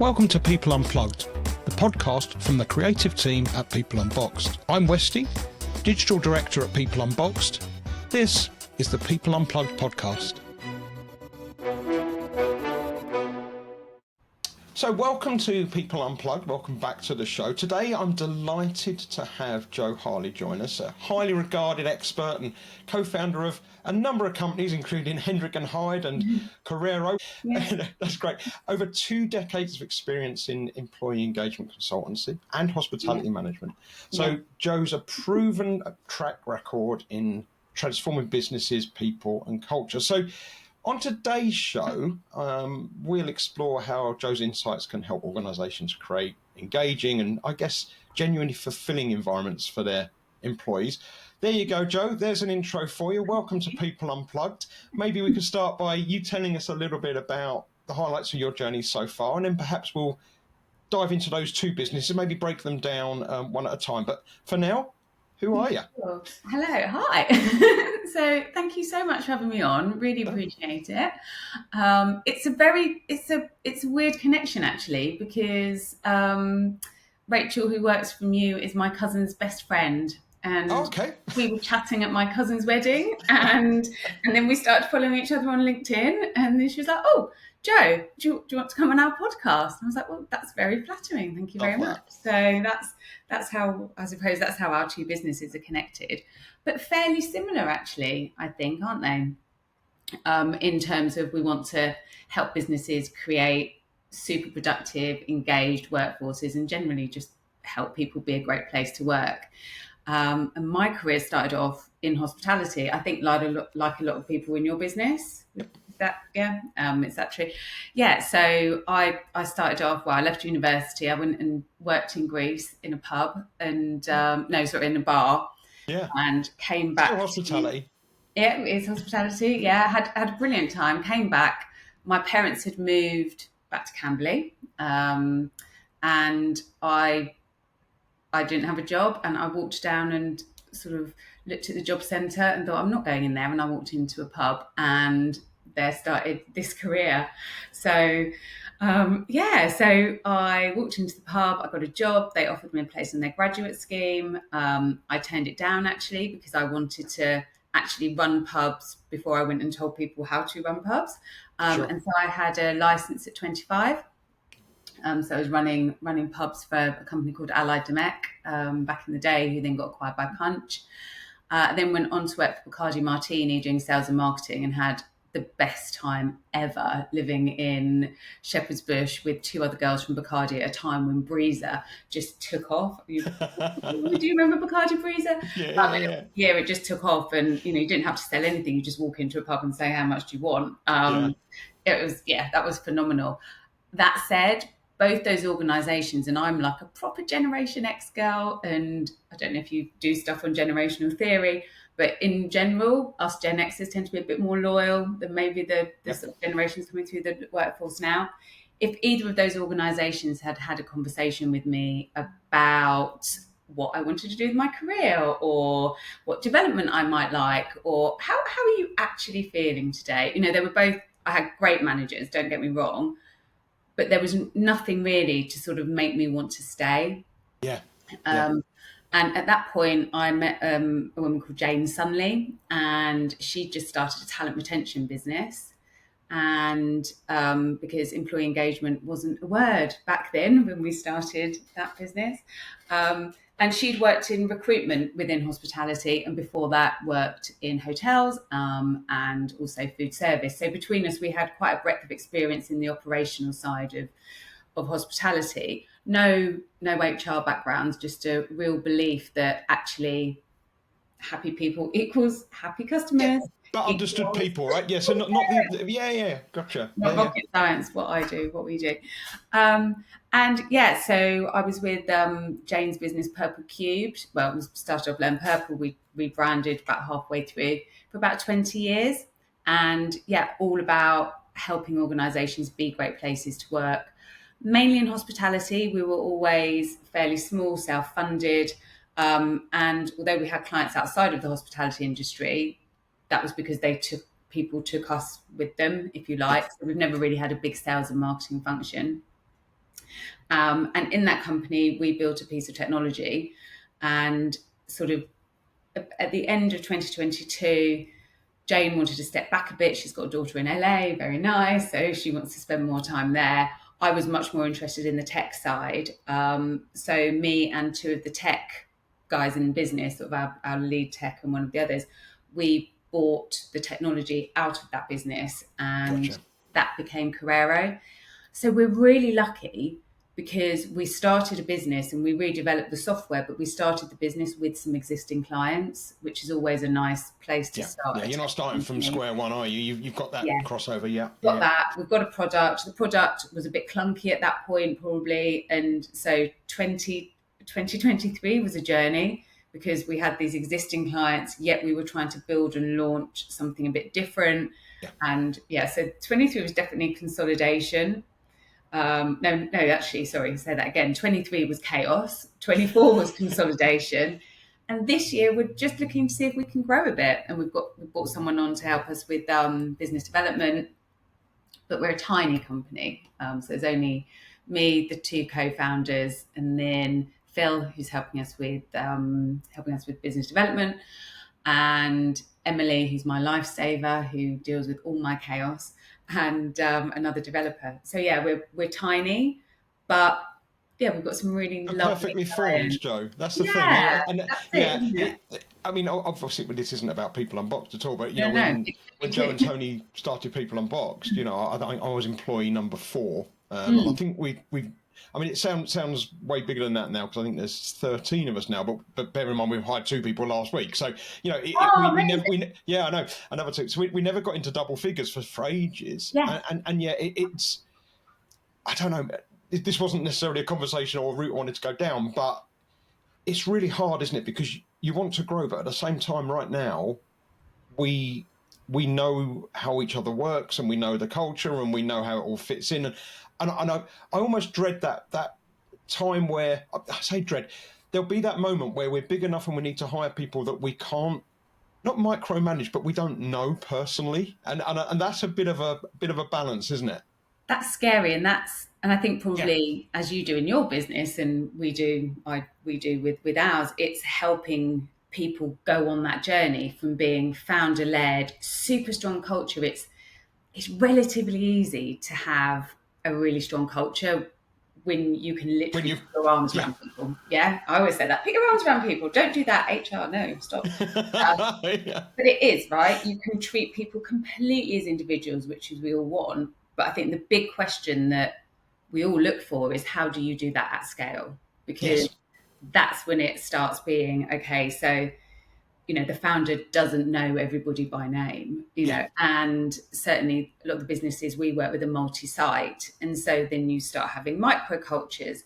Welcome to People Unplugged, the podcast from the creative team at People Unboxed. I'm Westy, Digital Director at People Unboxed. This is the People Unplugged podcast. So welcome to People Unplugged, welcome back to the show. Today I'm delighted to have Jo Harley join us, a highly regarded expert and co-founder of a number of companies, including Hendrick Hyde and Korero. Yeah. That's great. Over 2 decades of experience in employee engagement consultancy and hospitality management. So Jo's a proven track record in transforming businesses, people and culture. So on today's show, we'll explore how Jo's insights can help organisations create engaging and, I guess, genuinely fulfilling environments for their employees. There you go, Jo. There's an intro for you. Welcome to People Unplugged. Maybe we could start by you telling us a little bit about the highlights of your journey so far, and then perhaps we'll dive into those 2 businesses, maybe break them down one at a time. But for now, who are you? Hello, hi. So thank you so much for having me on. Really appreciate it. It's a weird connection actually, because Rachel, who works from you, is my cousin's best friend. And we were chatting at my cousin's wedding, and then we started following each other on LinkedIn, and then she was like, "Oh, Jo, do you want to come on our podcast?" And I was like, "Well, that's very flattering. Thank you very much." So that's how, I suppose, that's how our 2 businesses are connected, but fairly similar actually, I think, aren't they? In terms of, we want to help businesses create super productive, engaged workforces, and generally just help people be a great place to work. And my career started off in hospitality. I think like a lot of people in your business. Is that is that true? Yeah. So I started off. Well, I left university. I went and worked in Greece in a pub, and in a bar. Yeah. And came back. Still hospitality. Yeah, it is hospitality. Yeah, had a brilliant time. Came back. My parents had moved back to Camberley, and I didn't have a job, and I walked down and sort of looked at the job centre and thought, I'm not going in there. And I walked into a pub, and there started this career. So, so I walked into the pub, I got a job. They offered me a place in their graduate scheme. I turned it down actually, because I wanted to actually run pubs before I went and told people how to run pubs. And so I had a licence at 25. So I was running pubs for a company called Allied Domecq back in the day, who then got acquired by Punch. Then went on to work for Bacardi Martini doing sales and marketing, and had the best time ever living in Shepherd's Bush with 2 other girls from Bacardi at a time when Breezer just took off. Do you remember Bacardi Breezer? Yeah, it just took off, and you didn't have to sell anything. You just walk into a pub and say, how much do you want? That was phenomenal. That said, both those organisations, and I'm like a proper Generation X girl, and I don't know if you do stuff on generational theory, but in general, us Gen Xers tend to be a bit more loyal than maybe the sort of generations coming through the workforce now. If either of those organisations had had a conversation with me about what I wanted to do with my career, or what development I might like, or how are you actually feeling today? They were both, I had great managers, don't get me wrong, but there was nothing really to sort of make me want to stay. And at that point, I met a woman called Jane Sunley, and she just started a talent retention business. And because employee engagement wasn't a word back then when we started that business. And she'd worked in recruitment within hospitality, and before that worked in hotels and also food service. So between us, we had quite a breadth of experience in the operational side of hospitality. No HR backgrounds, just a real belief that actually happy people equals happy customers. Yeah, but understood people, right? Yeah, so not gotcha. Not rocket science, what we do. So I was with Jane's business, Purple Cubed. Well, we started off Learn Purple. We rebranded about halfway through for about 20 years. And all about helping organisations be great places to work. Mainly in hospitality. We were always fairly small, self-funded. And although we had clients outside of the hospitality industry, that was because people took us with them, if you like. So we've never really had a big sales and marketing function. And in that company, we built a piece of technology, and sort of at the end of 2022, Jane wanted to step back a bit. She's got a daughter in LA, very nice. So she wants to spend more time there. I was much more interested in the tech side. So me and two of the tech guys in business, sort of our lead tech and one of the others, we bought the technology out of that business, and Gotcha. that became Korero. So we're really lucky because we started a business and we redeveloped the software, but we started the business with some existing clients, which is always a nice place to Yeah, start. yeah. You're not starting from square one, are you? You've got that Yeah, crossover. Yeah, got yeah. that. We've got a product. The product was a bit clunky at that point, probably. And so 2023 was a journey because we had these existing clients, yet we were trying to build and launch something a bit different. Yeah. And yeah, so 23 was definitely consolidation. No, actually, sorry, say that again. 23 was chaos, 24 was consolidation. And this year, we're just looking to see if we can grow a bit. And we've brought someone on to help us with business development, but we're a tiny company. So there's only me, the two co-founders, and then Phil, who's helping us with business development, and Emily, who's my lifesaver, who deals with all my chaos, and another developer. So yeah, we're tiny, but yeah, we've got some really And lovely perfectly formed, clients. Jo. That's the thing. Yeah, And that's it, yeah, isn't it? I mean, obviously, this isn't about People Unboxed at all. But No, no, when Joe and Tony started People Unboxed, I was employee number 4. I Mm. think we. I mean, it sounds way bigger than that now because I think there's 13 of us now. But bear in mind we've hired 2 people last week, so Oh, we amazing. never. Yeah, I know, another 2. So we never got into double figures for ages. Yeah. And yeah, it's. I don't know. This wasn't necessarily a conversation or a route I wanted to go down, but it's really hard, isn't it? Because you want to grow, but at the same time, right now, we we know how each other works, and we know the culture, and we know how it all fits in. And I almost dread that time where I say dread. There'll be that moment where we're big enough and we need to hire people that we can't not micromanage, but we don't know personally, and that's a bit of a balance, isn't it? That's scary, and I think Yeah. probably as you do in your business and we do with ours, it's helping people go on that journey from being founder led, super strong culture. It's relatively easy to have a really strong culture when you can When literally you, put your arms yeah. around people. Yeah, I always say that. Put your arms around people. Don't do that. HR, no, stop. Yeah. But it is, right? You can treat people completely as individuals, which is we all want. But I think the big question that we all look for is how do you do that at scale? Because Yes. that's when it starts being okay. So, the founder doesn't know everybody by name, Yeah. and certainly a lot of the businesses we work with are multi-site. And so then you start having microcultures,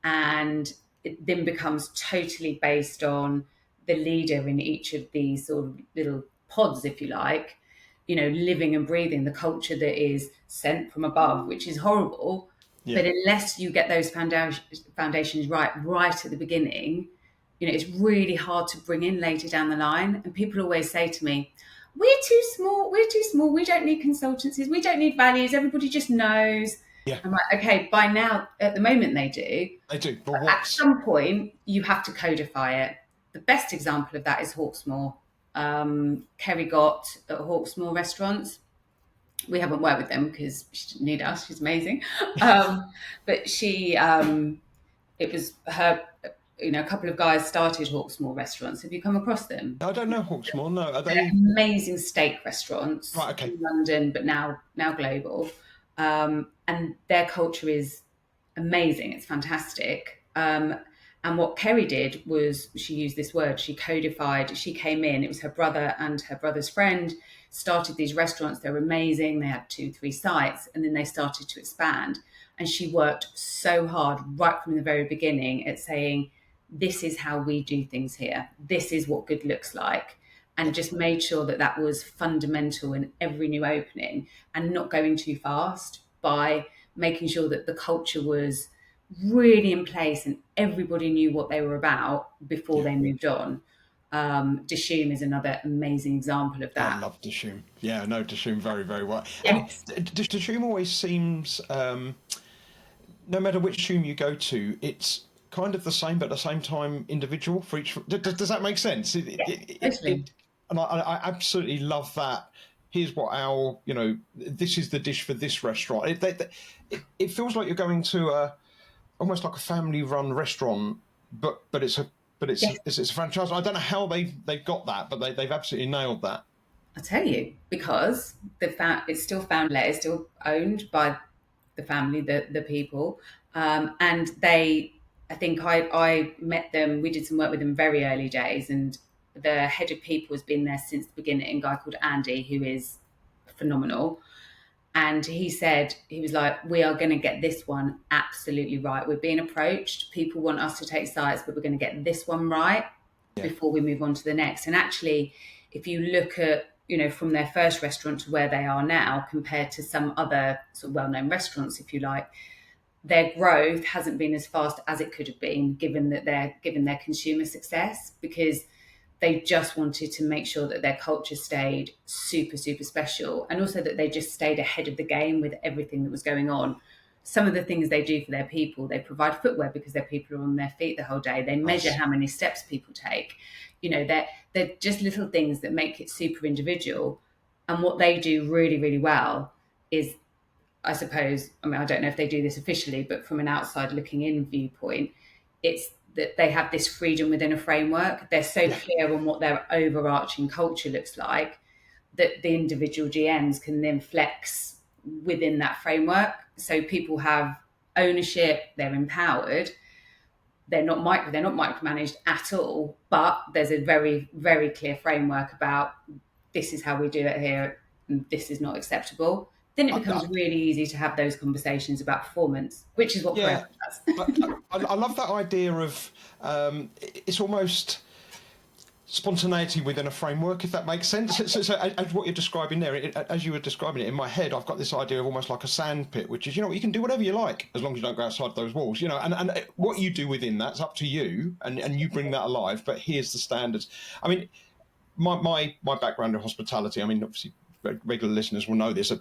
and it then becomes totally based on the leader in each of these sort of little pods, if you like, living and breathing the culture that is sent from above, which is horrible. Yeah. But unless you get those foundations right at the beginning, it's really hard to bring in later down the line. And people always say to me, we're too small, we don't need consultancies, we don't need values, everybody just knows. Yeah. I'm like, okay, by now, at the moment they do. They do. But At some point, you have to codify it. The best example of that is Hawksmoor. Kerry got at Hawksmoor restaurants. We haven't worked with them because she didn't need us. She's amazing. But it was her, a couple of guys started Hawksmoor restaurants. Have you come across them? I don't know Hawksmoor. No, are They're they amazing steak restaurants right? Okay. in London, but now global. And their culture is amazing. It's fantastic. And what Kerry did was she used this word. She codified. She came in. It was her brother and her brother's friend started these restaurants. They were amazing. They had 2-3 sites, and then they started to expand. And she worked so hard right from the very beginning at saying, "This is how we do things here. This is what good looks like." And just made sure that that was fundamental in every new opening, and not going too fast by making sure that the culture was really in place and everybody knew what they were about before they moved on. Dishoom is another amazing example of I that. love Dishoom. Yeah, I know Dishoom very, very well. And Yes. Dishoom always seems no matter which room you go to, it's kind of the same, but at the same time individual for each. Does that make sense? Yeah, totally. And I absolutely love that. Here's what our, this is the dish for this restaurant. It feels like you're going to almost like a family-run restaurant, but Yes, it's a franchise. I don't know how they've got that, but they've absolutely nailed that. I'll tell you, because it's still family, it's still owned by the family, the people, and they. I think I met them. We did some work with them very early days, and the head of people has been there since the beginning. A guy called Andy, who is phenomenal. And he said, he was like, we are going to get this one absolutely right. We're being approached. People want us to take sites, but we're going to get this one right Yeah. before we move on to the next. And actually, if you look at, from their first restaurant to where they are now, compared to some other sort of well-known restaurants, if you like, their growth hasn't been as fast as it could have been, given their consumer success, because they just wanted to make sure that their culture stayed super, super special, and also that they just stayed ahead of the game with everything that was going on. Some of the things they do for their people, they provide footwear because their people are on their feet the whole day. They measure Nice. how many steps people take. They're just little things that make it super individual. And what they do really, really well is, I suppose, I mean, I don't know if they do this officially, but from an outside looking in viewpoint, it's that they have this freedom within a framework. They're so Yeah. clear on what their overarching culture looks like that the individual GMs can then flex within that framework. So people have ownership, they're empowered, they're not micromanaged at all, but there's a very, very clear framework about this is how we do it here and this is not acceptable. Then it I, becomes I, really easy to have those conversations about performance, which is what yeah. Korero does. I love that idea of it's almost spontaneity within a framework, if that makes sense. So as what you're describing there, as you were describing it in my head, I've got this idea of almost like a sand pit, which is, you can do whatever you like as long as you don't go outside those walls, and what you do within that's up to you, and you bring that alive. But here's the standards. I mean, my background in hospitality, I mean, obviously regular listeners will know this.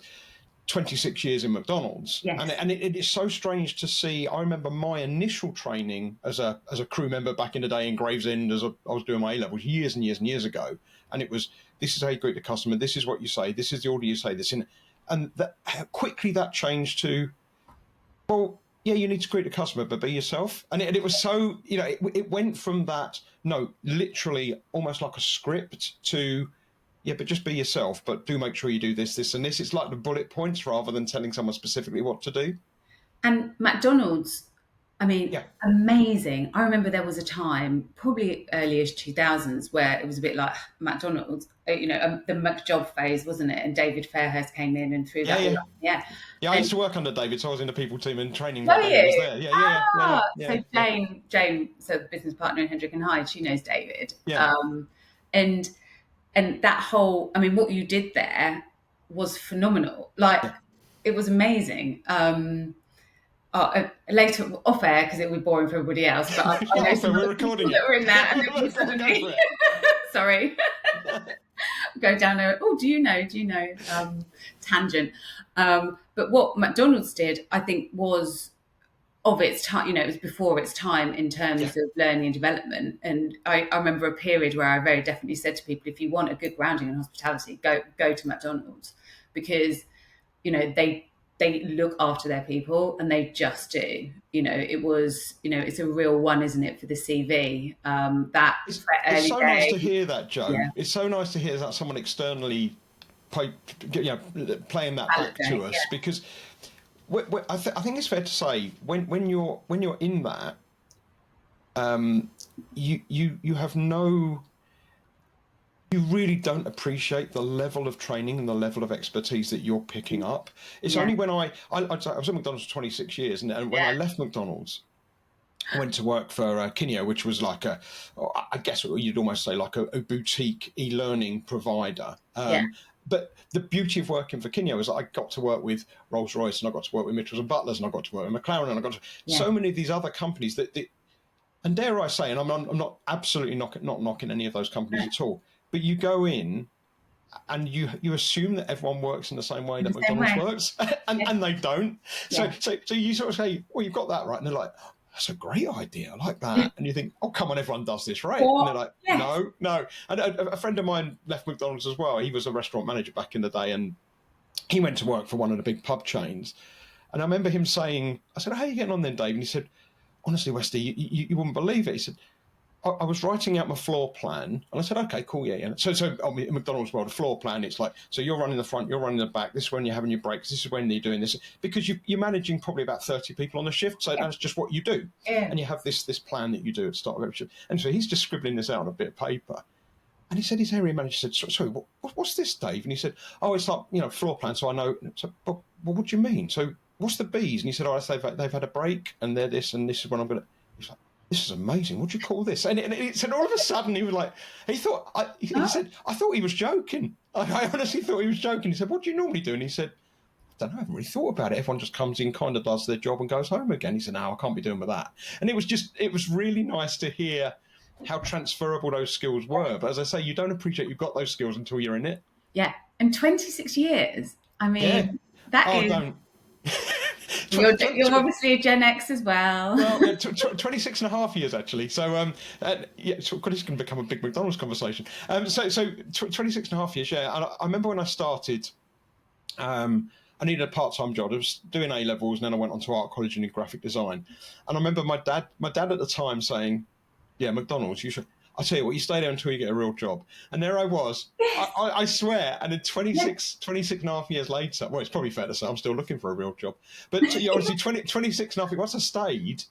26 years in McDonald's, and Yes. it is so strange to see. I remember my initial training as a crew member back in the day in Gravesend, I was doing my A levels years and years and years ago, and it was, this is how you greet the customer, this is what you say, this is the order you say this in, and that quickly that changed to, well, yeah, you need to greet the customer, but be yourself. And it was so, it went from that, no, literally almost like a script to, yeah, but just be yourself, but do make sure you do this, this, and this. It's like the bullet points rather than telling someone specifically what to do. And McDonald's, I mean, Yeah, amazing. I remember there was a time, probably early-ish 2000s, where it was a bit like McDonald's, the McJob phase, wasn't it? And David Fairhurst came in and threw yeah, that all yeah. up. Yeah. Yeah, I And used to work under David, so I was in the people team and training know while David was you? there. Yeah, yeah, yeah, yeah, yeah, So yeah, Jane, so the business partner in Hendrick and Hyde, she knows David. yeah. And that whole, I mean, what you did there was phenomenal. Like, Yeah. it was amazing. Later off air, because it would be boring for everybody else, but I know So some we're other people recording that it. were in that, and Go then suddenly, for it. sorry, go down there. Oh, do you know? Tangent. But what McDonald's did, I think, was of its time. It was before its time in Yeah, terms of learning and development. And I remember a period where I very definitely said to people, if you want a good grounding in hospitality, go to McDonald's, because they look after their people, and they just do. It's a real one, isn't it, for the CV? That it's early so nice to day, hear that, yeah, Joe. It's so nice to hear that someone externally play, playing that back validate, to us, yeah, because I think it's fair to say when you're in that, you have no, you really don't appreciate the level of training and the level of expertise that you're picking up. It's yeah, only when I was at McDonald's for 26 years, and when I yeah, left McDonald's, I went to work for Kineo, which was like I guess you'd almost say like a boutique e-learning provider. yeah, But the beauty of working for Kineo is that I got to work with Rolls-Royce, and I got to work with Mitchells and Butlers, and I got to work with McLaren, and I got to yeah, so many of these other companies and dare I say, and I'm not absolutely not knocking any of those companies at all, but you go in and you assume that everyone works in the same way In that the same McDonald's way. works, and they don't. Yeah. So you sort of say, well, you've got that right, and they're like, that's a great idea, I like that. And you think, oh, come on, everyone does this, right? And they're What? like, Yes. no. And a friend of mine left McDonald's as well. He was a restaurant manager back in the day, and he went to work for one of the big pub chains. And I remember him saying, I said, how are you getting on then, Dave? And he said, honestly, Westy, you wouldn't believe it. He said, I was writing out my floor plan, and I said, okay, cool, yeah. So in McDonald's world, a floor plan, it's like, so you're running the front, you're running the back, this is when you're having your breaks, this is when you're doing this, because you're managing probably about 30 people on the shift, so that's just what you do. Yeah. And you have this plan that you do at the start of every shift. And so he's just scribbling this out on a bit of paper. And he said his area manager said, sorry, what's this, Dave? And he said, oh, it's like, floor plan, so I know. So, but what do you mean? So what's the B's? And he said, they've had a break, and they're this, and this is when I'm going to... He's like, this is amazing. What do you call this? And it said all of a sudden he was like, he said, I thought he was joking. I honestly thought he was joking. He said, what do you normally do? And he said, I don't know, I haven't really thought about it. Everyone just comes in, kind of does their job and goes home again. He said, no, I can't be doing with that. And it was really nice to hear how transferable those skills were. But as I say, you don't appreciate you've got those skills until you're in it. Yeah. And 26 years. I mean, that is... Don't. You're obviously a Gen X as well. Well, yeah, 26 and a half years, actually. So, this can become a big McDonald's conversation. 26 and a half years, yeah. And I remember when I started, I needed a part-time job. I was doing A-levels, and then I went on to art college and did graphic design. And I remember my dad at the time saying, yeah, McDonald's, you should... I tell you what, you stay there until you get a real job. And there I was, I swear, and then 26 and a half years later, well, it's probably fair to say I'm still looking for a real job. But honestly, 26 and a half years, once I stayed,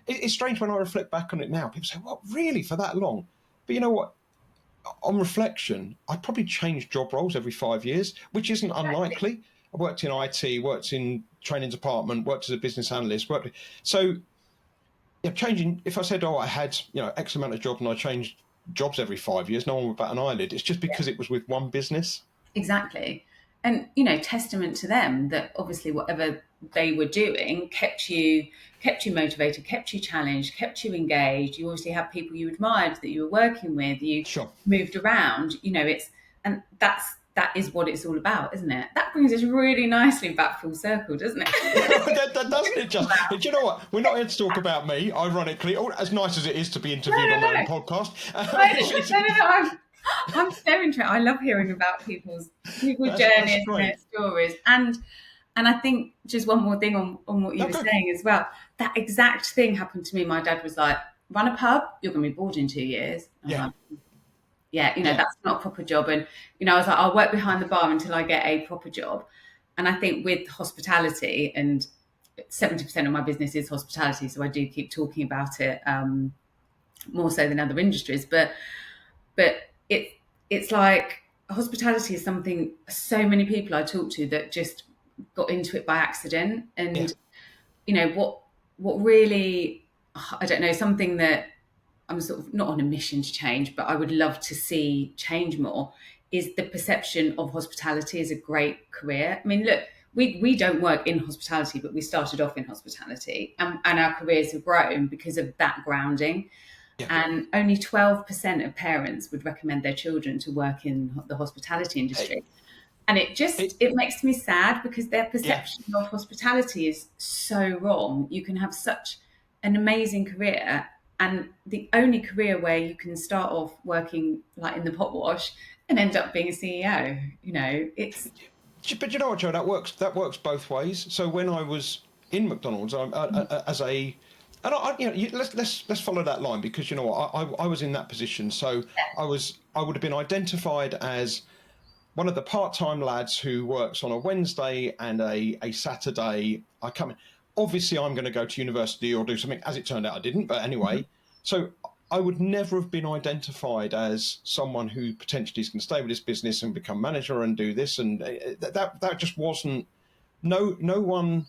it's strange when I reflect back on it now. People say, what, really, for that long? But you know what? On reflection, I probably changed job roles every 5 years, which isn't unlikely. I worked in IT, worked in training department, worked as a business analyst, changing. If I said, I had X amount of jobs and I changed jobs every 5 years, no one would bat an eyelid. It's just because it was with one business. Exactly. And testament to them that obviously whatever they were doing kept you motivated, kept you challenged, kept you engaged. You obviously had people you admired that you were working with. You moved around. That is what it's all about, isn't it? That brings us really nicely back full circle, doesn't it? Doesn't it just? Do you know what? We're not here to talk about me, ironically, as nice as it is to be interviewed on my own podcast. I'm so interested. I love hearing about people's journeys and their stories. And I think just one more thing on what you were saying as well. That exact thing happened to me. My dad was like, run a pub, you're going to be bored in 2 years. That's not a proper job. And, I was like, I'll work behind the bar until I get a proper job. And I think with hospitality, and 70% of my business is hospitality, so I do keep talking about it more so than other industries. But it's like hospitality is something so many people I talk to that just got into it by accident. And, what really, I don't know, something that I'm sort of not on a mission to change, but I would love to see change more, is the perception of hospitality as a great career. I mean, look, we don't work in hospitality, but we started off in hospitality, and our careers have grown because of that grounding. Yeah. And only 12% of parents would recommend their children to work in the hospitality industry. And it makes me sad, because their perception of hospitality is so wrong. You can have such an amazing career, and the only career where you can start off working like in the pot wash and end up being a CEO, it's... But you know what, Jo, that works both ways. So when I was in McDonald's, let's follow that line, because I was in that position. So I would have been identified as one of the part-time lads who works on a Wednesday and a Saturday. I come in. Obviously, I'm going to go to university or do something. As it turned out, I didn't. But anyway, so I would never have been identified as someone who potentially is going to stay with this business and become manager and do this. And that just wasn't. No one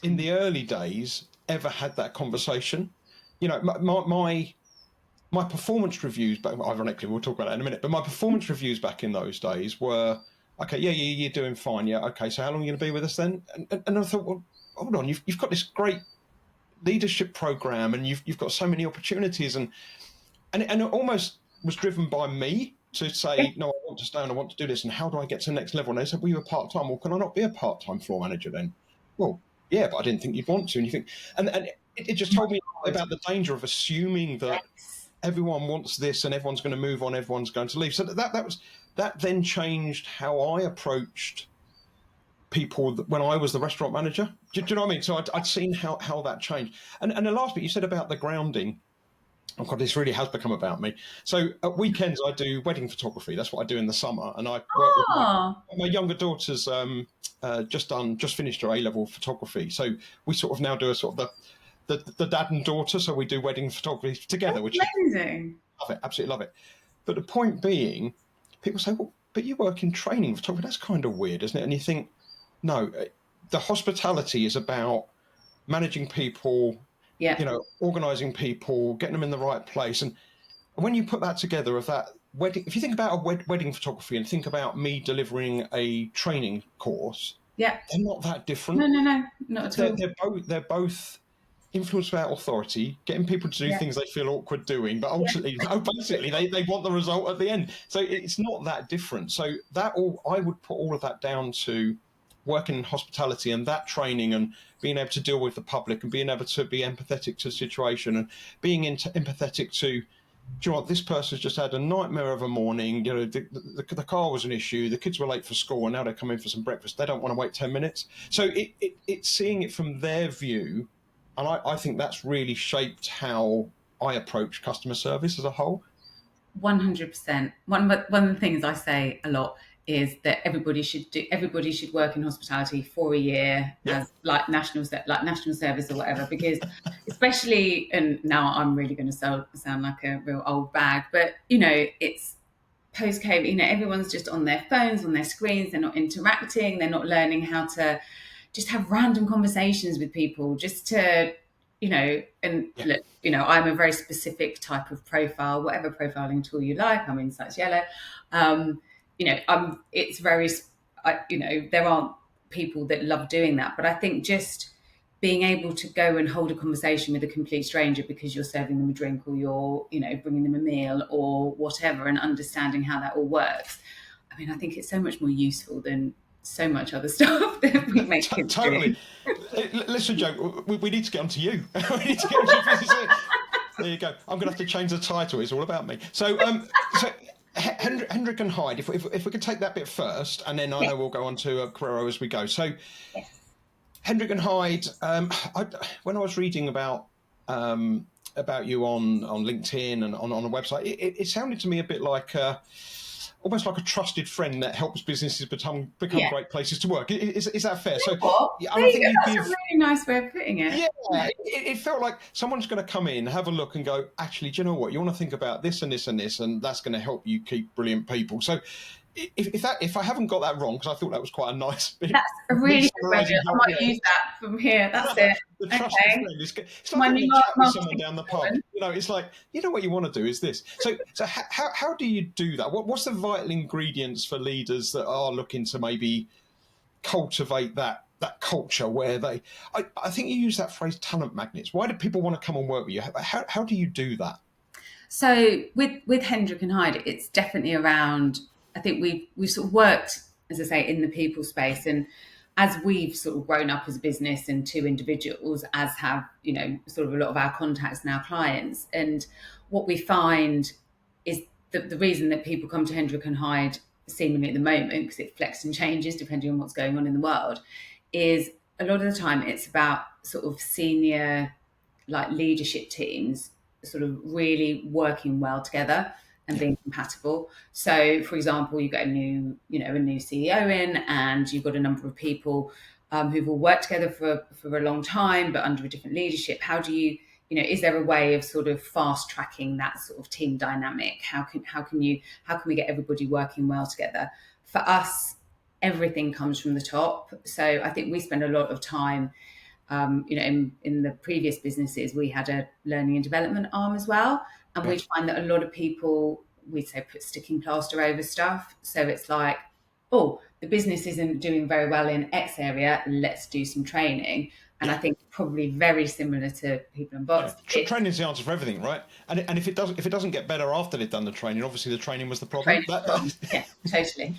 in the early days ever had that conversation. My performance reviews, but ironically, we'll talk about that in a minute. But my performance reviews back in those days were, okay, you're doing fine. Yeah, okay. So how long are you going to be with us then? And I thought, well, hold on, you've got this great leadership program, and you've got so many opportunities, and it almost was driven by me to say, no, I want to stay and I want to do this, and how do I get to the next level? And they said, well, you were part-time. Well, can I not be a part-time floor manager then? Well, yeah, but I didn't think you'd want to. And you think, and it just told me about the danger of assuming that everyone wants this and everyone's going to move on, everyone's going to leave. So that then changed how I approached people when I was the restaurant manager. Do you know what I mean? So I'd seen how that changed. And the last bit you said about the grounding, oh God, this really has become about me. So at weekends I do wedding photography. That's what I do in the summer, and I work with my younger daughter's just finished her A-level photography. So we sort of now do a sort of the dad and daughter. So we do wedding photography together, which is amazing. Love it, absolutely love it. But the point being, people say, well, but you work in training photography. That's kind of weird, isn't it? And you think, no, the hospitality is about managing people, organising people, getting them in the right place. And when you put that together of that wedding, if you think about a wedding photography and think about me delivering a training course, they're not that different. No, not at all. They're both influenced by authority, getting people to do things they feel awkward doing, but ultimately, basically, they want the result at the end. So it's not that different. So I would put all of that down to working in hospitality and that training and being able to deal with the public and being able to be empathetic to the situation and being empathetic to, do you know what, this person's just had a nightmare of a morning. You know, the car was an issue. The kids were late for school and now they're coming for some breakfast. They don't want to wait 10 minutes. So it's seeing it from their view. And I think that's really shaped how I approach customer service as a whole. 100%. One of the things I say a lot is that everybody should work in hospitality for a year as like national service or whatever, because especially, and now I'm really going to sound like a real old bag, but it's post-COVID, everyone's just on their phones, on their screens, they're not interacting, they're not learning how to just have random conversations with people, just to look, I'm a very specific type of profile, whatever profiling tool you like. I'm in Sites Yellow. It's very, there aren't people that love doing that, but I think just being able to go and hold a conversation with a complete stranger because you're serving them a drink or you're, bringing them a meal or whatever, and understanding how that all works. I mean, I think it's so much more useful than so much other stuff that we make kids totally. Listen, Jo, we need to get onto you. We need to get onto you. There you go. I'm going to have to change the title. It's all about me. So, Hendrick and Hyde, if we could take that bit first, and then I know we'll go on to Korero as we go. So, Hendrick and Hyde, when I was reading about you on LinkedIn and on a website, it sounded to me a bit like almost like a trusted friend that helps businesses become great places to work. Is that fair? So, I think that's a really nice way of putting it. Yeah, it felt like someone's going to come in, have a look, and go, actually, do you know what? You want to think about this and this and this, and that's going to help you keep brilliant people. So, if I haven't got that wrong, because I thought that was quite a nice bit. That's a really good way. I might use that from here. That's it. The trusted friend. It's like when you chat with someone down the pub. It's like, you know what you want to do is this. So how do you do that? What's the vital ingredients for leaders that are looking to maybe cultivate that culture where I think you use that phrase, talent magnets. Why do people want to come and work with you? How do you do that? So with Hendrick and Hyde, it's definitely around, I think we've sort of worked, as I say, in the people space, and as we've sort of grown up as a business and two individuals, as have sort of a lot of our contacts and our clients, and what we find is the reason that people come to Hendrick and Hyde seemingly at the moment, because it flexes and changes depending on what's going on in the world, is a lot of the time it's about sort of senior like leadership teams sort of really working well together and being compatible. So, for example, you get a new CEO in, and you've got a number of people who've all worked together for a long time, but under a different leadership. How do you, is there a way of sort of fast tracking that sort of team dynamic? How can we get everybody working well together? For us, everything comes from the top. So I think we spend a lot of time. In the previous businesses, we had a learning and development arm as well. And we find that a lot of people, we'd say, put sticking plaster over stuff. So it's like, oh, the business isn't doing very well in X area, let's do some training. And I Yeah. think probably very similar to people and Yeah. bots. Training is the answer for everything, right? And if it doesn't get better after they've done the training, obviously the training was the problem. Training's wrong. Yeah, totally.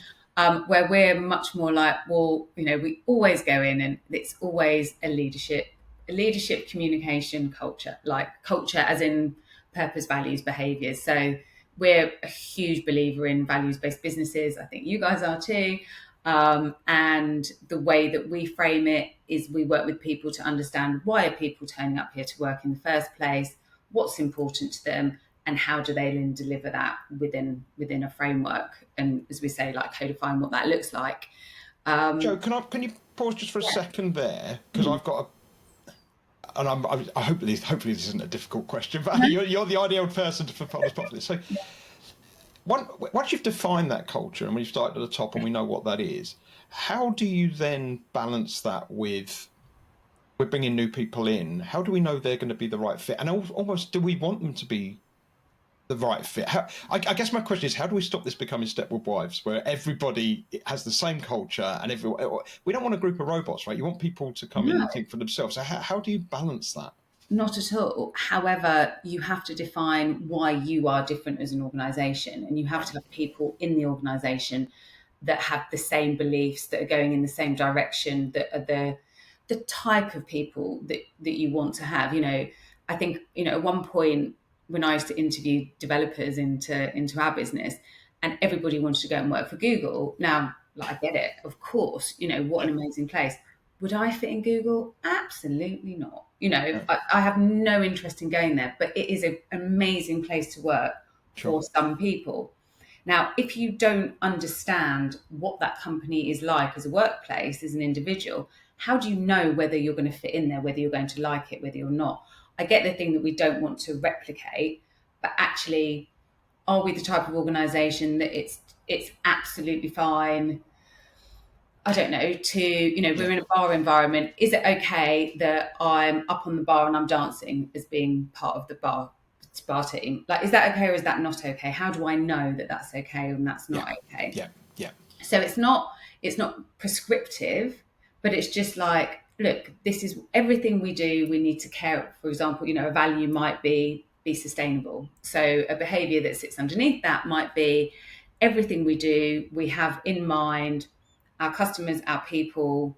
Where we're much more like, well, we always go in and it's always a leadership communication culture, like culture as in purpose, values, behaviors. So we're a huge believer in values-based businesses. I think you guys are too. And the way that we frame it is we work with people to understand why are people turning up here to work in the first place, what's important to them, and how do they then deliver that within a framework, and as we say, like codifying what that looks like. Joe, can you pause just for a Yeah. second there, because I've got and I hopefully this isn't a difficult question, but you're the ideal person to follow us properly. So once you've defined that culture and when you've started at the top and we know what that is, how do you then balance that with we're bringing new people in? How do we know they're going to be the right fit? And almost, do we want them to be the right fit? I guess my question is, how do we stop this becoming Stepwood Wives, where everybody has the same culture and we don't want a group of robots, right? You want people to come in No, and think for themselves. So how do you balance that? not at all. However, you have to define why you are different as an organization, and you have to have people in the organization that have the same beliefs, that are going in the same direction, that are the type of people that you want to have. I think, at one point when I used to interview developers into our business, and everybody wanted to go and work for Google. Now, like, I get it, of course, what an amazing place. Would I fit in Google? Absolutely not. I have no interest in going there, but it is an amazing place to work Sure. for some people. Now, if you don't understand what that company is like as a workplace, as an individual, how do you know whether you're going to fit in there, whether you're going to like it, whether you're not? I get the thing that we don't want to replicate, but actually, are we the type of organisation that it's absolutely fine? I don't know, we're in a bar environment. Is it okay that I'm up on the bar and I'm dancing as being part of the bar team? Like, is that okay or is that not okay? How do I know that that's okay and that's not okay? Yeah. So it's not prescriptive, but it's just like, look, this is everything we do. We need to care. For example, a value might be sustainable. So a behavior that sits underneath that might be everything we do, we have in mind our customers, our people,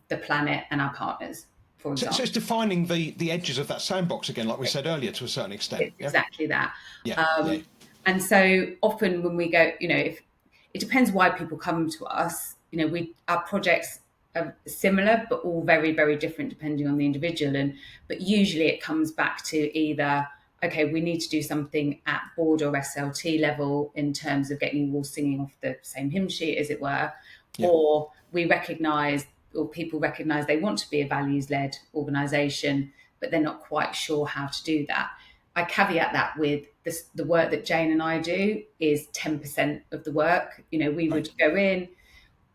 the planet, and our partners, for example. So it's defining the edges of that sandbox again, like we said earlier, to a certain extent. It's exactly that. Yeah. And so often when we go, if it depends why people come to us, our projects are similar, but all very, very different depending on the individual. But usually it comes back to either, okay, we need to do something at board or SLT level in terms of getting you all singing off the same hymn sheet, as it were, or we recognise, or people recognise they want to be a values-led organisation, but they're not quite sure how to do that. I caveat that with the work that Jane and I do is 10% of the work. We would go in,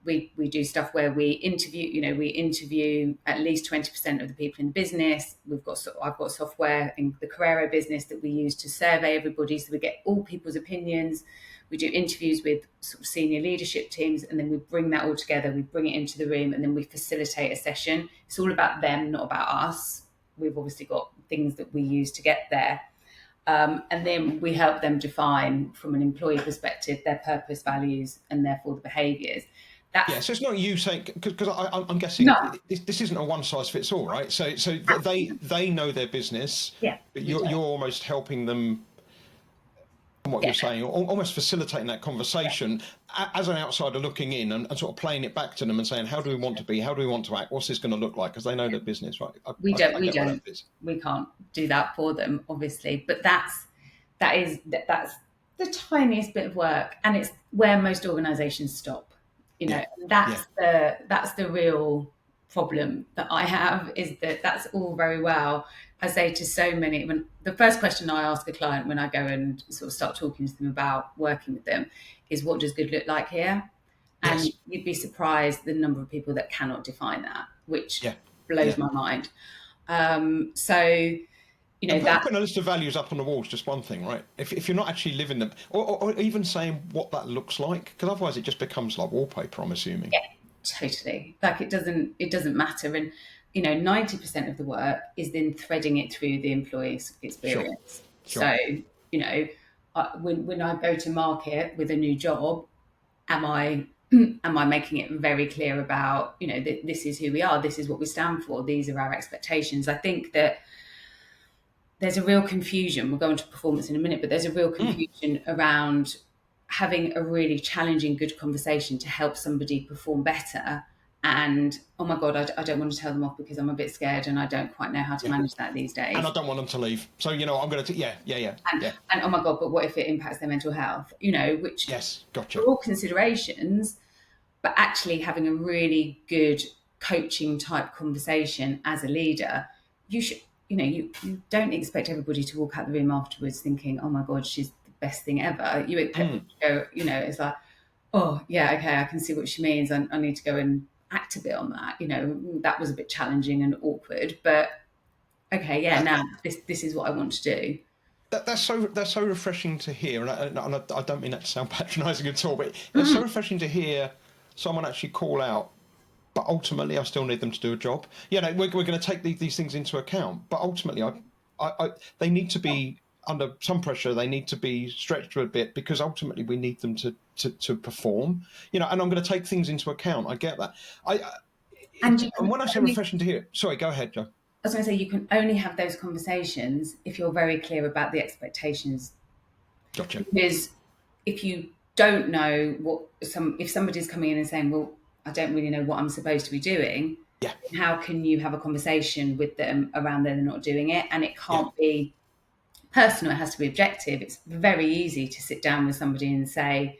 we do stuff where we interview at least 20% of the people in the business. I've got software in the Korero business that we use to survey everybody, so we get all people's opinions. We do interviews with sort of senior leadership teams, and then we bring that all together. We bring it into the room, and then we facilitate a session. It's all about them, not about us. We've obviously got things that we use to get there. And then we help them define, from an employee perspective, their purpose, values, and therefore the behaviours. So it's not you saying, because I'm guessing this isn't a one size fits all, right? So they know their business, but you're almost helping them. What you're saying, almost facilitating that conversation as an outsider looking in and sort of playing it back to them and saying, how do we want to be? How do we want to act? What's this going to look like? Because they know their business, right? We can't do that for them, obviously. But that's the tiniest bit of work, and it's where most organisations stop. That's the real problem that I have, is that that's all very well. I say to so many, when the first question I ask a client when I go and sort of start talking to them about working with them is, what does good look like here? And you'd be surprised the number of people that cannot define that, which blows my mind. Putting a list of values up on the wall is just one thing, right? If you're not actually living them, or even saying what that looks like, because otherwise it just becomes like wallpaper, I'm assuming. Yeah, totally. Like it doesn't matter. And 90% of the work is then threading it through the employee's experience. Sure. So, when I go to market with a new job, am I making it very clear about, this is who we are, this is what we stand for, these are our expectations. I think that there's a real confusion. We'll go into performance in a minute, but there's a real confusion around having a really challenging, good conversation to help somebody perform better. And, oh my God, I don't want to tell them off because I'm a bit scared and I don't quite know how to manage that these days. And I don't want them to leave. So, I'm going to, And oh my God, but what if it impacts their mental health? Which yes, gotcha. are all considerations, but actually having a really good coaching type conversation as a leader, you should, you don't expect everybody to walk out the room afterwards thinking, oh my God, she's the best thing ever. You expect them to go, it's like, oh yeah, okay, I can see what she means. I need to go and act a bit on that. That was a bit challenging and awkward, but okay, yeah, now this is what I want to do. That's so refreshing to hear, and I don't mean that to sound patronising at all, but it's so refreshing to hear someone actually call out. But ultimately, I still need them to do a job. We're going to take these things into account, but ultimately, they need to be under some pressure. They need to be stretched a bit because ultimately we need them to perform. And I'm going to take things into account. I get that. And when I say refreshing to hear, sorry, go ahead, Jo. I was going to say you can only have those conversations if you're very clear about the expectations. Gotcha. Because if you don't know if somebody's coming in and saying, well, I don't really know what I'm supposed to be doing. Yeah. How can you have a conversation with them around they're not doing it? And it can't be personal. It has to be objective. It's very easy to sit down with somebody and say,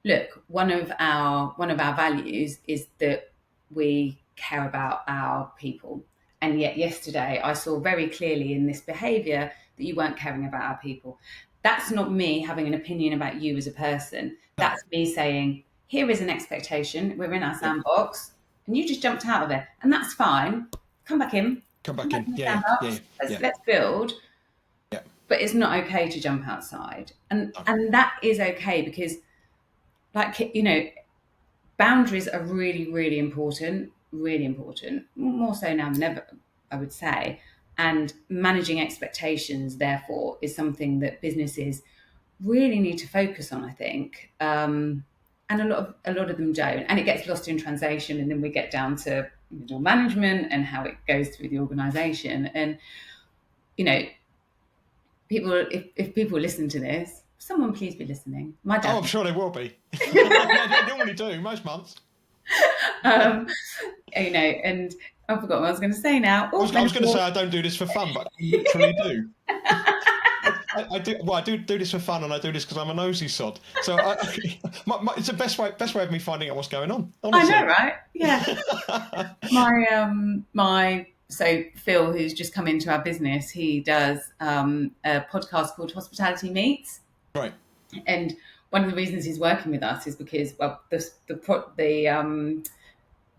look, one of our values is that we care about our people. And yet yesterday I saw very clearly in this behaviour that you weren't caring about our people. That's not me having an opinion about you as a person. That's me saying, here is an expectation. We're in our sandbox, and you just jumped out of it, and that's fine. Come back in. Yeah. Let's build. Yeah. But it's not okay to jump outside, and that is okay because, boundaries are really, really important. Really important. More so now than ever, I would say. And managing expectations, therefore, is something that businesses really need to focus on, I think. And a lot of them don't, and it gets lost in translation, and then we get down to middle management and how it goes through the organisation. And people, if people listen to this, someone please be listening. My dad. Oh, I'm sure they will be. They normally do most months. And I forgot what I was going to say now. I was going to say I don't do this for fun, but I literally do. I do. Well, I do this for fun, and I do this because I'm a nosy sod. So it's the best way of me finding out what's going on. Honestly. I know, right? Yeah. So Phil, who's just come into our business, he does a podcast called Hospitality Meets. Right. And one of the reasons he's working with us is because, well, the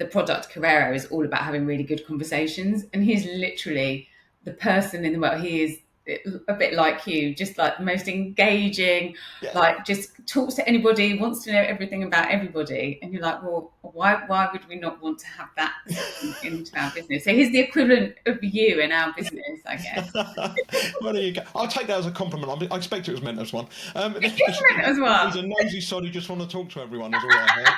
product Korero is all about having really good conversations, and he's literally the person in the world. He is a bit like you, just like the most engaging, like just talks to anybody, wants to know everything about everybody. And you're like, well, why would we not want to have that into our business? So he's the equivalent of you in our business, I guess. Well, there you go. I'll take that as a compliment. I expect it was meant as one. It's meant as well. He's a nosy sod who just want to talk to everyone, is all I heard.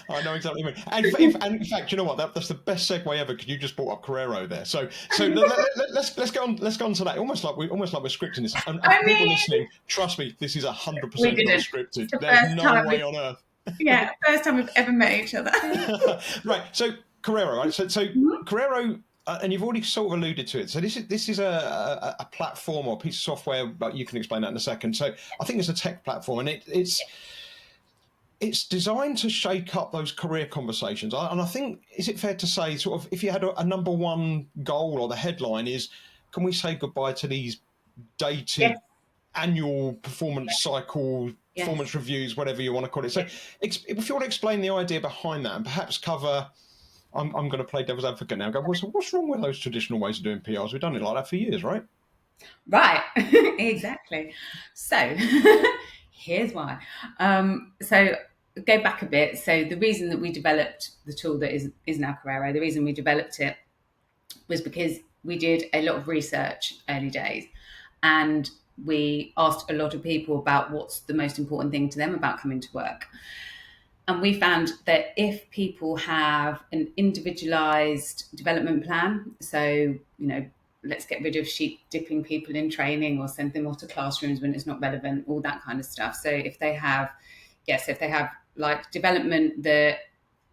I know exactly what you mean. And in fact, you know what? That's the best segue ever because you just brought up Korero there. So let's go on to that. Almost like we're scripting this. And people listening, trust me, this is 100% not scripted. There's no way on earth. Yeah, first time we've ever met each other. Right. So Korero, right? So Korero. And you've already sort of alluded to it. So this is a platform or a piece of software, but you can explain that in a second. So I think it's a tech platform, and it's designed to shake up those career conversations. And I think, is it fair to say, sort of, if you had a number one goal or the headline is, can we say goodbye to these dated annual performance cycle, performance reviews, whatever you want to call it. So if you want to explain the idea behind that and perhaps cover, I'm going to play devil's advocate now. Go, what's wrong with those traditional ways of doing PRs? We've done it like that for years, right? Right, exactly. So here's why. So go back a bit. So the reason that we developed the tool that is now Korero, the reason we developed it was because we did a lot of research early days, and we asked a lot of people about what's the most important thing to them about coming to work. And we found that if people have an individualized development plan, so, let's get rid of sheep dipping people in training or send them off to classrooms when it's not relevant, all that kind of stuff. So if they have, like development that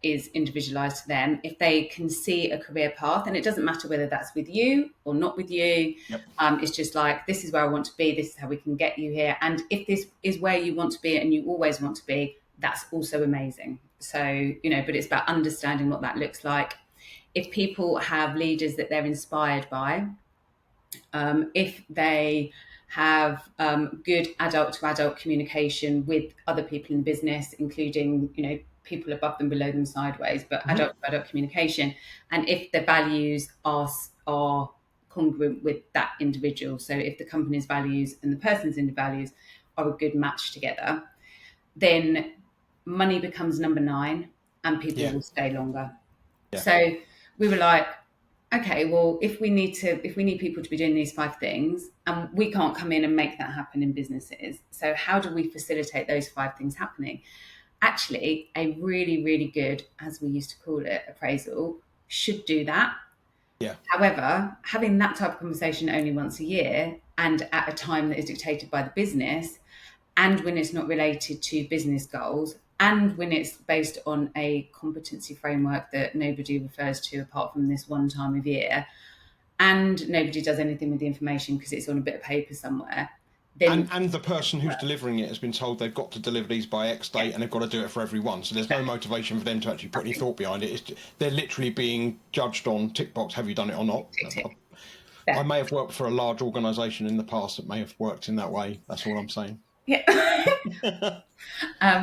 is individualized to them, if they can see a career path, and it doesn't matter whether that's with you or not with you, Yep. It's just like, this is where I want to be, this is how we can get you here. And if this is where you want to be and you always want to be, that's also amazing. So, but it's about understanding what that looks like. If people have leaders that they're inspired by, if they have good adult to adult communication with other people in the business, including, people above them, below them, sideways, but adult to adult communication. And if the values are congruent with that individual, so if the company's values and the person's in the values are a good match together, then money becomes number 9 and people will stay longer. Yeah. So we were like, okay, well, if we need people to be doing these 5 things, and we can't come in and make that happen in businesses, so how do we facilitate those 5 things happening? Actually, a really, really good, as we used to call it, appraisal should do that. Yeah. However, having that type of conversation only once a year and at a time that is dictated by the business, and when it's not related to business goals, and when it's based on a competency framework that nobody refers to apart from this one time of year, and nobody does anything with the information because it's on a bit of paper somewhere, then... And the person who's delivering it has been told they've got to deliver these by X date and they've got to do it for everyone. So there's no motivation for them to actually put any thought behind it. They're literally being judged on tick box, have you done it or not? I may have worked for a large organisation in the past that may have worked in that way. That's all I'm saying. Yeah.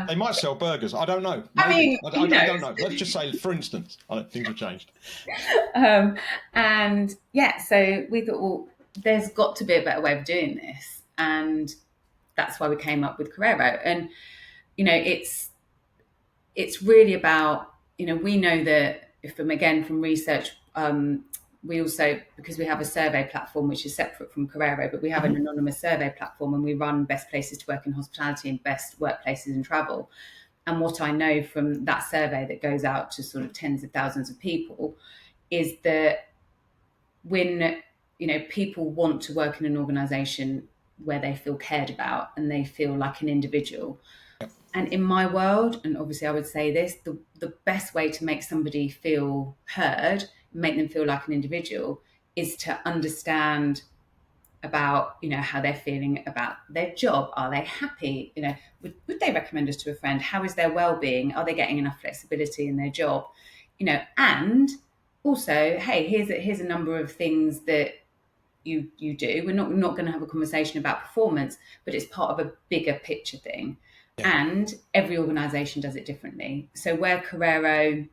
They might sell burgers. I don't know. Maybe. I don't know. Let's just say, for instance, things have changed. And so we thought, well, there's got to be a better way of doing this. And that's why we came up with Korero. And, it's really about, we know that from research, we also, because we have a survey platform which is separate from Korero, but we have an anonymous survey platform, and we run best places to work in hospitality and best workplaces in travel. And what I know from that survey that goes out to sort of tens of thousands of people is that when, people want to work in an organisation where they feel cared about and they feel like an individual. And in my world, and obviously I would say this, the best way to make somebody feel heard, make them feel like an individual, is to understand about, how they're feeling about their job. Are they happy? Would they recommend us to a friend? How is their well-being? Are they getting enough flexibility in their job? And also, hey, here's a number of things that you do. We're not going to have a conversation about performance, but it's part of a bigger picture thing. Yeah. And every organisation does it differently. So where Korero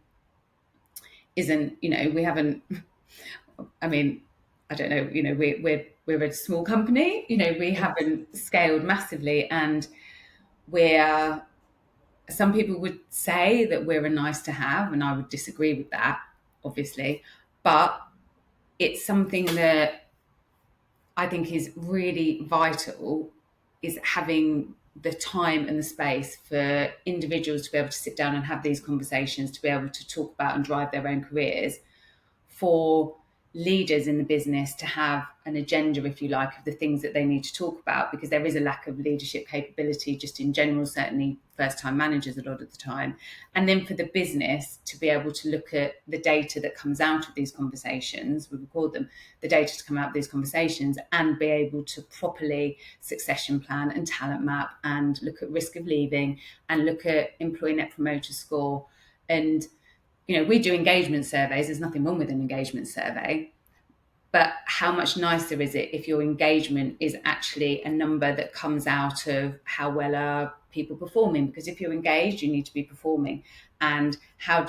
isn't, we haven't, I don't know, we're a small company, we haven't scaled massively, and some people would say that we're a nice to have, and I would disagree with that, obviously, but it's something that I think is really vital, is having the time and the space for individuals to be able to sit down and have these conversations, to be able to talk about and drive their own careers, for leaders in the business to have an agenda, if you like, of the things that they need to talk about, because there is a lack of leadership capability just in general, certainly first-time managers a lot of the time. And then for the business to be able to look at the data that comes out of these conversations, we record them, the data to come out of these conversations, and be able to properly succession plan and talent map and look at risk of leaving and look at employee net promoter score. And we do engagement surveys. There's nothing wrong with an engagement survey. But how much nicer is it if your engagement is actually a number that comes out of how well are people performing? Because if you're engaged, you need to be performing. And how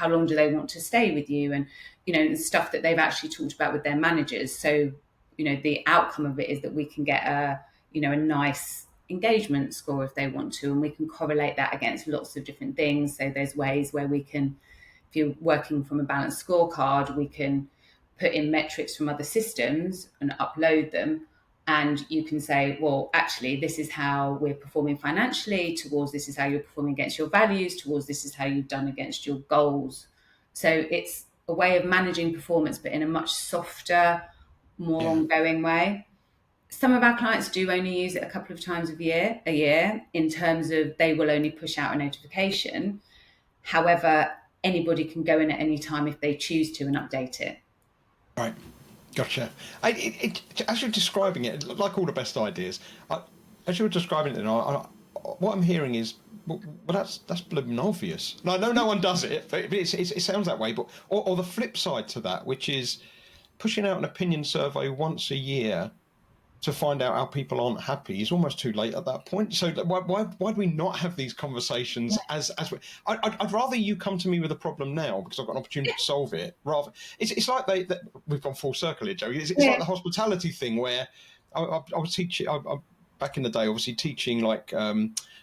long do they want to stay with you? And, stuff that they've actually talked about with their managers. So, the outcome of it is that we can get a nice engagement score if they want to, and we can correlate that against lots of different things. So there's ways where we can, if you're working from a balanced scorecard, we can put in metrics from other systems and upload them. And you can say, well, actually, this is how we're performing financially, towards this is how you're performing against your values, towards this is how you've done against your goals. So it's a way of managing performance, but in a much softer, more ongoing way. Some of our clients do only use it a couple of times a year, in terms of they will only push out a notification. However, anybody can go in at any time if they choose to and update it. Right. Gotcha. As you're describing it, like all the best ideas, as you're describing it, what I'm hearing is, well, that's blooming obvious. And I know no one does it, but it sounds that way. But or the flip side to that, which is pushing out an opinion survey once a year to find out how people aren't happy, is almost too late at that point. So why do we not have these conversations I'd rather you come to me with a problem now because I've got an opportunity to solve it. Rather, it's like we've gone full circle here, Joe. It's like the hospitality thing where I was teaching back in the day, obviously teaching like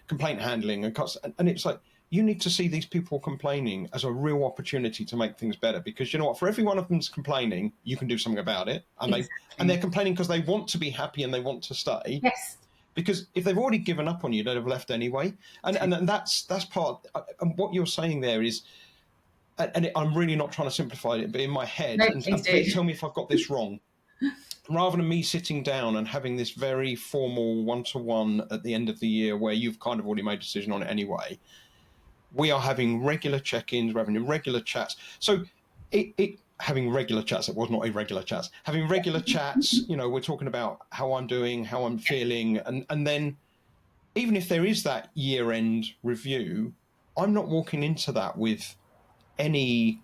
complaint handling and it's like, you need to see these people complaining as a real opportunity to make things better, because you know what, for every one of them's complaining, you can do something about it, and they're complaining because they want to be happy and they want to stay. Yes. Because if they've already given up on you, they'd have left anyway. And that's part. And what you're saying there is, and I'm really not trying to simplify it, but in my head, No, and please tell me if I've got this wrong. Rather than me sitting down and having this very formal one-to-one at the end of the year where you've kind of already made a decision on it anyway, we are having regular check-ins, we're having regular chats. So having regular chats, it was not irregular chats, having regular chats, we're talking about how I'm doing, how I'm feeling. And then even if there is that year-end review, I'm not walking into that with any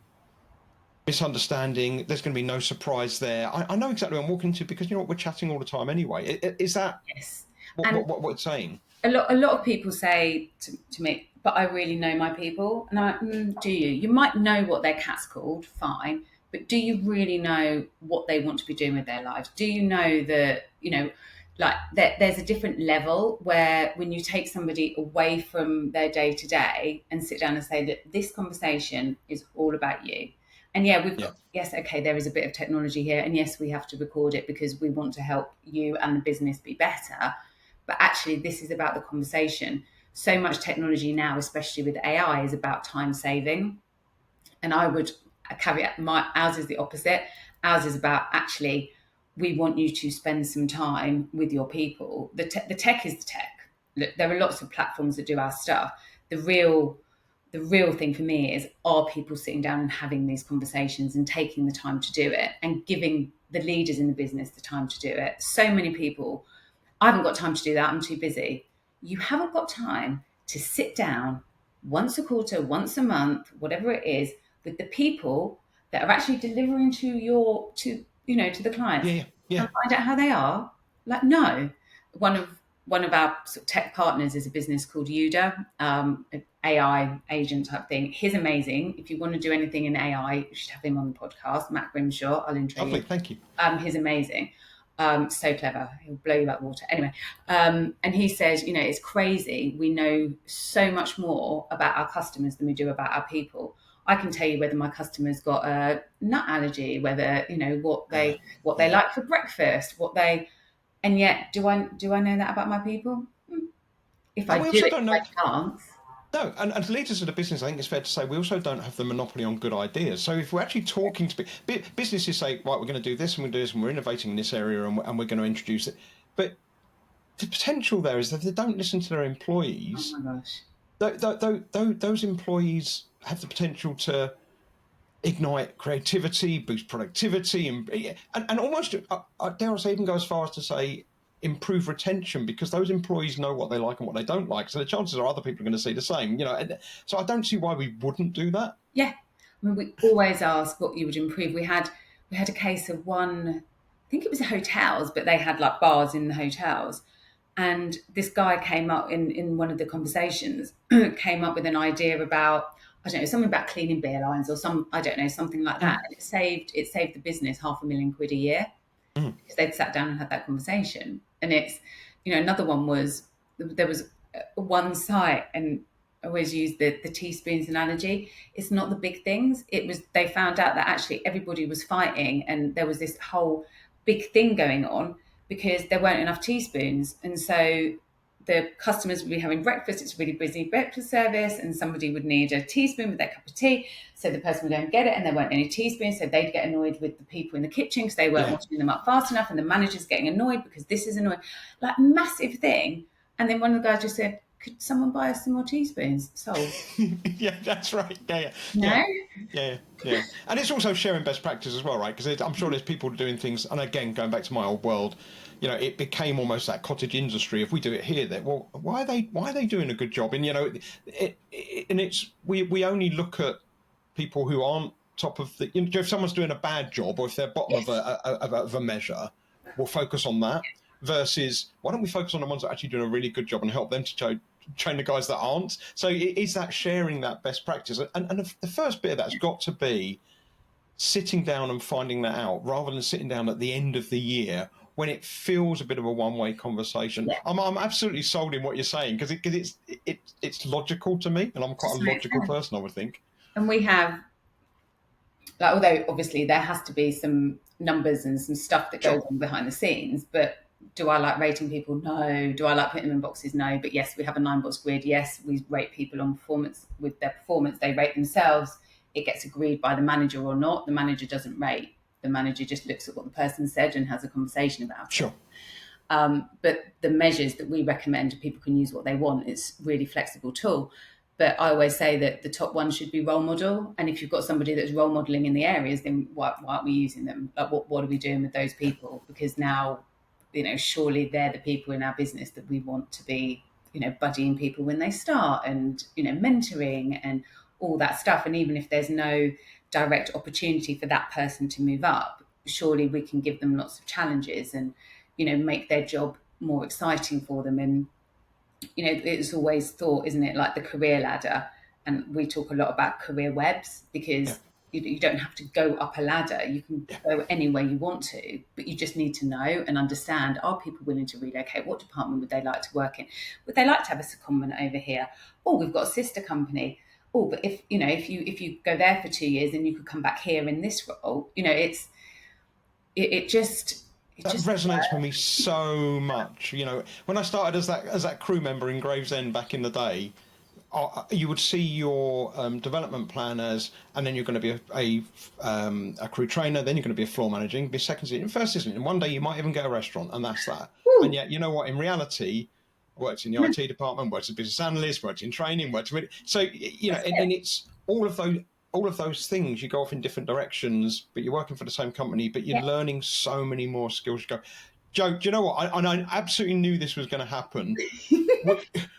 misunderstanding. There's going to be no surprise there. I know exactly what I'm walking into, because we're chatting all the time anyway. Is that what it's saying? A lot of people say to me, but I really know my people. And I'm like, do you? You might know what their cat's called, fine, but do you really know what they want to be doing with their lives? Do you know that, like there's a different level where when you take somebody away from their day to day and sit down and say that this conversation is all about you. And we've got, yes, okay, there is a bit of technology here. And yes, we have to record it because we want to help you and the business be better. But actually, this is about the conversation. So much technology now, especially with AI, is about time saving. And I would caveat, ours is the opposite. Ours is about, actually, we want you to spend some time with your people. The tech is the tech. Look, there are lots of platforms that do our stuff. The real thing for me is, are people sitting down and having these conversations and taking the time to do it and giving the leaders in the business the time to do it? So many people, I haven't got time to do that, I'm too busy. You haven't got time to sit down once a quarter, once a month, whatever it is, with the people that are actually delivering to the clients. And find out how they are. Like, no. One of our sort of tech partners is a business called Yuda, an AI agent type thing. He's amazing. If you want to do anything in AI, you should have him on the podcast. Matt Grimshaw, I'll intro you. Thank you. He's amazing. So clever. He'll blow you out water. Anyway, and he says, it's crazy. We know so much more about our customers than we do about our people. I can tell you whether my customer's got a nut allergy, whether, what they like for breakfast, and yet do I know that about my people? If I do it, I can't. No, and as leaders of the business, I think it's fair to say we also don't have the monopoly on good ideas. So if we're actually talking to businesses, say, right, we're going to do this and we're doing this and we're innovating in this area and we're going to introduce it. But the potential there is that if they don't listen to their employees, oh my gosh, those employees have the potential to ignite creativity, boost productivity, and almost, dare I say, even go as far as to say, improve retention, because those employees know what they like and what they don't like. So the chances are other people are going to see the same, So I don't see why we wouldn't do that. Yeah. I mean, we always ask what you would improve. We had a case of one, I think it was hotels, but they had like bars in the hotels. And this guy came up in one of the conversations, came up with an idea about, I don't know, something about cleaning beer lines or something like that. And it saved the business £500,000 a year because they'd sat down and had that conversation. And it's, another one was there was one site, and I always use the teaspoons analogy. It's not the big things. It was, they found out that actually everybody was fighting, and there was this whole big thing going on because there weren't enough teaspoons. And so the customers would be having breakfast. It's a really busy breakfast service, and somebody would need a teaspoon with their cup of tea. So the person would go and get it, and there weren't any teaspoons. So they'd get annoyed with the people in the kitchen because they weren't washing them up fast enough, and the manager's getting annoyed because this is annoying. Like, massive thing. And then one of the guys just said, "Could someone buy us some more teaspoons?" Sold. Yeah, that's right. Yeah, No? yeah. And it's also sharing best practice as well, right? Because I'm sure there's people doing things, and again, going back to my old world, it became almost that cottage industry. If we do it here, then, well, why are they doing a good job? And we only look at people who aren't top of the. If someone's doing a bad job, or if they're bottom of a measure, we'll focus on that. Versus, why don't we focus on the ones that are actually doing a really good job and help them to train the guys that aren't? So it is that sharing that best practice. And the first bit of that's got to be sitting down and finding that out, rather than sitting down at the end of the year when it feels a bit of a one-way conversation. Yeah. I'm absolutely sold in what you're saying, because it's logical to me, and I'm quite a logical person, I would think. And we have, like, although obviously there has to be some numbers and some stuff that goes on behind the scenes, but do I like rating people? No. Do I like putting them in boxes? No. But yes, we have a 9-box grid. Yes, we rate people on performance. With their performance, they rate themselves. It gets agreed by the manager or not. The manager doesn't rate. The manager just looks at what the person said and has a conversation about it. But the measures that we recommend, people can use what they want. It's a really flexible tool. But I always say that the top one should be role model. And if you've got somebody that's role modeling in the areas, then why aren't we using them? Like, what are we doing with those people? Because now, surely they're the people in our business that we want to be, buddying people when they start, and, mentoring and all that stuff. And even if there's no direct opportunity for that person to move up, surely we can give them lots of challenges and, make their job more exciting for them. And, it's always thought, isn't it, like the career ladder. And we talk a lot about career webs, because you don't have to go up a ladder. You can go anywhere you want to, but you just need to know and understand, are people willing to relocate? What department would they like to work in? Would they like to have a secondment over here? Oh, we've got a sister company. Oh, but if you go there for 2 years, then you could come back here in this role. It just resonates with me so much. When I started as that crew member in Gravesend back in the day, you would see your development plan as, and then you're going to be a crew trainer, then you're going to be a floor manager, be a second assistant, first assistant, and one day you might even get a restaurant, and that's that. Ooh. And yet, you know what? In reality, I worked in the IT department, worked as a business analyst, worked in training, and it's all of those things. You go off in different directions, but you're working for the same company, but you're learning so many more skills. You go, Jo, do you know what? I absolutely knew this was going to happen.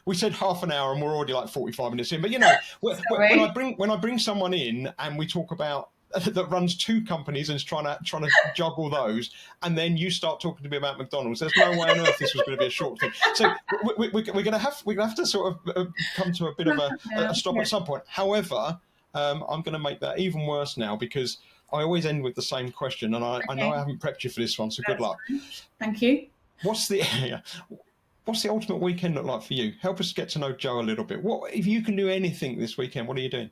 We said half an hour, and we're already like 45 minutes in. But when I bring someone in and we talk about that runs 2 companies and is trying to juggle those, and then you start talking to me about McDonald's, there's no way on earth this was going to be a short thing. So we're going to have to sort of come to a bit of a stop at some point. However, I'm going to make that even worse now, because I always end with the same question, and I know I haven't prepped you for this one, so good luck. Thank you. What's the ultimate weekend look like for you? Help us get to know Jo a little bit. What if you can do anything this weekend? What are you doing?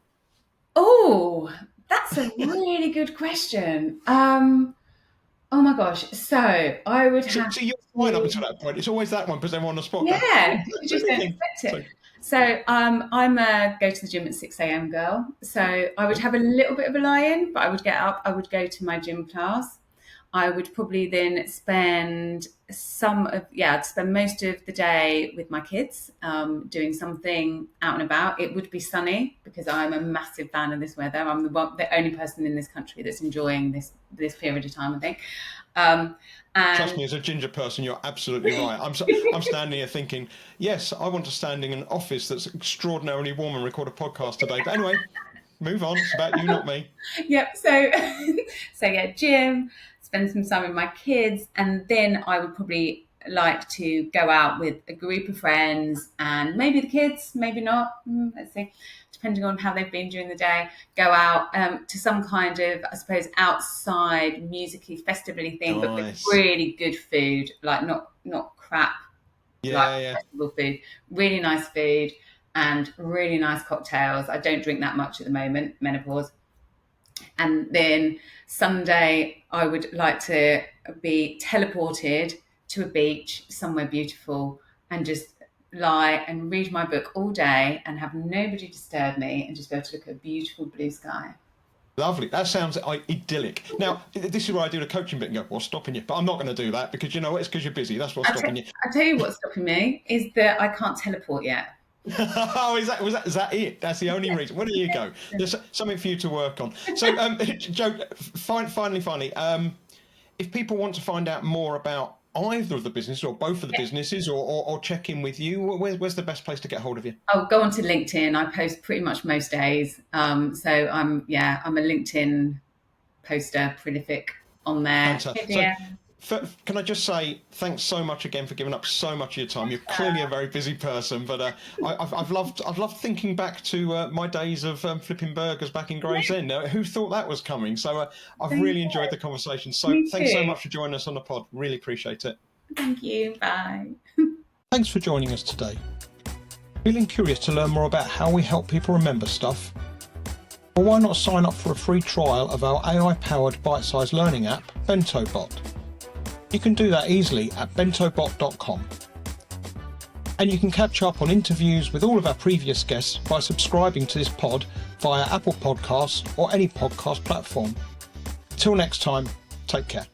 Oh, that's a really good question. Oh my gosh! So I would have. So you're fine up until that point. It's always that one because they're on the spot. Yeah, you just don't expect it. So I'm a go to the gym at 6 a.m. girl. So I would have a little bit of a lie-in, but I would get up. I would go to my gym class. I would probably then spend I'd spend most of the day with my kids, doing something out and about. It would be sunny, because I'm a massive fan of this weather. I'm the only person in this country that's enjoying this period of time, I think. And trust me, as a ginger person, you're absolutely right. I'm standing here thinking, yes, I want to stand in an office that's extraordinarily warm and record a podcast today. But anyway, move on. It's about you, not me. Yep. So gym, spend some time with my kids, and then I would probably like to go out with a group of friends, and maybe the kids, maybe not. Let's see. Depending on how they've been during the day, go out to some kind of, I suppose, outside musically festively thing, but with really good food, like not crap Yeah. festival food. Really nice food and really nice cocktails. I don't drink that much at the moment, menopause. And then Sunday, I would like to be teleported to a beach somewhere beautiful and just lie and read my book all day and have nobody disturb me and just be able to look at a beautiful blue sky. Lovely. That sounds idyllic. Now, this is where I do the coaching bit and go, what's stopping you? But I'm not going to do that because you know what? It's because you're busy. That's what's stopping you. I tell you what's stopping me is that I can't teleport yet. Oh, is that it? That's the only reason. Well, there you go. There's something for you to work on. So, Jo, finally, if people want to find out more about either of the businesses or both of the businesses or check in with you, where's the best place to get hold of you? I'll go onto LinkedIn. I post pretty much most days. So I'm a LinkedIn poster, prolific on there. Fantastic. So, can I just say thanks so much again for giving up so much of your time? You're clearly a very busy person, but I've loved thinking back to my days of flipping burgers back in Gravesend. Who thought that was coming? So I've really enjoyed the conversation. So thanks so much for joining us on the pod. Really appreciate it. Thank you. Bye. Thanks for joining us today. Feeling curious to learn more about how we help people remember stuff? Well, why not sign up for a free trial of our AI-powered bite-sized learning app, BentoBot? You can do that easily at bentobot.com. And you can catch up on interviews with all of our previous guests by subscribing to this pod via Apple Podcasts or any podcast platform. Till next time, take care.